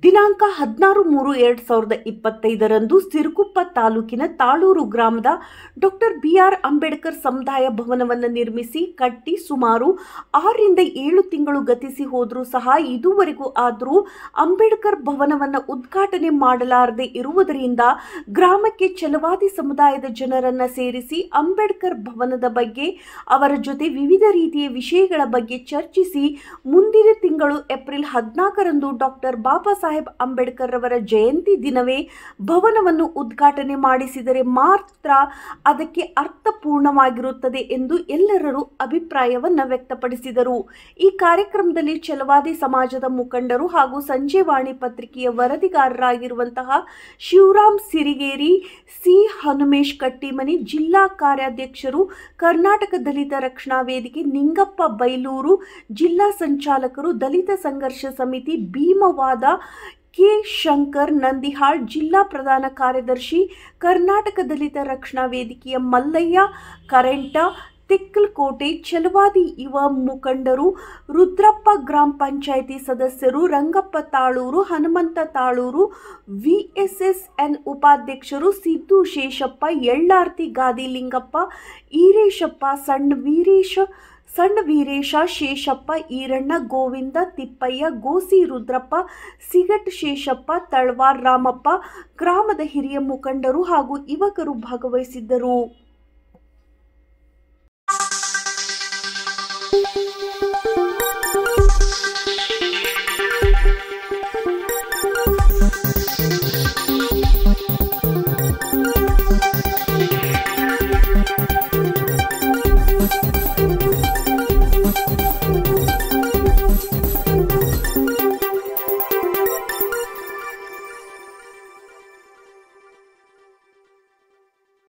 ದಿನಾಂಕ 16/3/2025 ಸಿರುಗುಪ್ಪ ತಾಲೂಕಿನ ತಾಳೂರು ಗ್ರಾಮದ ಡಾಕ್ಟರ್ ಬಿ.ಆರ್. ಅಂಬೇಡ್ಕರ್ ಸಮುದಾಯ ಭವನವನ್ನು ನಿರ್ಮಿಸಿ ಕಟ್ಟಿ ಸುಮಾರು 6 ರಿಂದ 7 ತಿಂಗಳು ಗತಿಸಿ ಹೋದರೂ ಸಹ ಇದುವರೆಗೂ ಆದರೂ ಅಂಬೇಡ್ಕರ್ ಭವನವನ್ನು ಉದ್ಘಾಟನೆ ಮಾಡಲಾರದೆ ಇರುವುದರಿಂದ ಗ್ರಾಮಕ್ಕೆ ಛಲವಾದಿ ಸಮುದಾಯದ ಜನರನ್ನು ಸೇರಿಸಿ ಅಂಬೇಡ್ಕರ್ ಭವನದ ಬಗ್ಗೆ ಅವರ ಜೊತೆ ವಿವಿಧ ರೀತಿಯ ವಿಷಯಗಳ ಬಗ್ಗೆ ಚರ್ಚಿಸಿ ಮುಂದಿನ ತಿಂಗಳು ಏಪ್ರಿಲ್ 14ರಂದು ಡಾಕ್ಟರ್ ಬಾಬಾ ಸಾಹೇಬ್ ಅಂಬೇಡ್ಕರ್ ರವರ ಜಯಂತಿ ದಿನವೇ ಭವನವನ್ನು ಉದ್ಘಾಟನೆ ಮಾಡಿಸಿದರೆ ಮಾತ್ರ ಅದಕ್ಕೆ ಅರ್ಥಪೂರ್ಣವಾಗಿರುತ್ತದೆ ಎಂದು ಎಲ್ಲರೂ ಅಭಿಪ್ರಾಯವನ್ನು ವ್ಯಕ್ತಪಡಿಸಿದರು. ಈ ಕಾರ್ಯಕ್ರಮದಲ್ಲಿ ಛಲವಾದಿ ಸಮಾಜದ ಮುಖಂಡರು ಹಾಗೂ ಸಂಜೆವಾಣಿ ಪತ್ರಿಕೆಯ ವರದಿಗಾರರಾಗಿರುವಂತಹ ಶಿವರಾಮ್ ಸಿರಿಗೇರಿ, ಸಿ. ಹನುಮೇಶ್ ಕಟ್ಟಿಮನಿ, ಜಿಲ್ಲಾ ಕಾರ್ಯಾಧ್ಯಕ್ಷರು ಕರ್ನಾಟಕ ದಲಿತ ರಕ್ಷಣಾ ವೇದಿಕೆ ನಿಂಗಪ್ಪ ಬೈಲೂರು, ಜಿಲ್ಲಾ ಸಂಚಾಲಕರು ದಲಿತ ಸಂಘರ್ಷ ಸಮಿತಿ ಭೀಮವಾದ ಕೆ. ಶಂಕರ್ ನಂದಿಹಾಳ್, ಜಿಲ್ಲಾ ಪ್ರಧಾನ ಕಾರ್ಯದರ್ಶಿ ಕರ್ನಾಟಕ ದಲಿತ ರಕ್ಷಣಾ ವೇದಿಕೆಯ ಮಲ್ಲಯ್ಯ ಕರೆಂಟ, ತಿಕ್ಕಲಕೋಟೆ, ಛಲವಾದಿ ಯುವ ಮುಖಂಡರು ರುದ್ರಪ್ಪ, ಗ್ರಾಮ ಪಂಚಾಯಿತಿ ಸದಸ್ಯರು ರಂಗಪ್ಪ ತಾಳೂರು, ಹನುಮಂತ ತಾಳೂರು, ವಿಎಸ್ಎಸ್ಎನ್ ಉಪಾಧ್ಯಕ್ಷರು ಸಿದ್ದು ಶೇಷಪ್ಪ, ಎಳ್ಳಾರ್ತಿ ಗಾದಿ ಲಿಂಗಪ್ಪ, ಈರೇಶಪ್ಪ, ಸಣ್ಣ ವೀರೇಶ, ಶೇಷಪ್ಪ, ಈರಣ್ಣ, ಗೋವಿಂದ, ತಿಪ್ಪಯ್ಯ, ಗೋಸಿ ರುದ್ರಪ್ಪ, ಸಿಗಟ್ ಶೇಷಪ್ಪ, ತಳವಾರ್ ರಾಮಪ್ಪ, ಗ್ರಾಮದ ಹಿರಿಯ ಮುಖಂಡರು ಹಾಗೂ ಯುವಕರು ಭಾಗವಹಿಸಿದ್ದರು.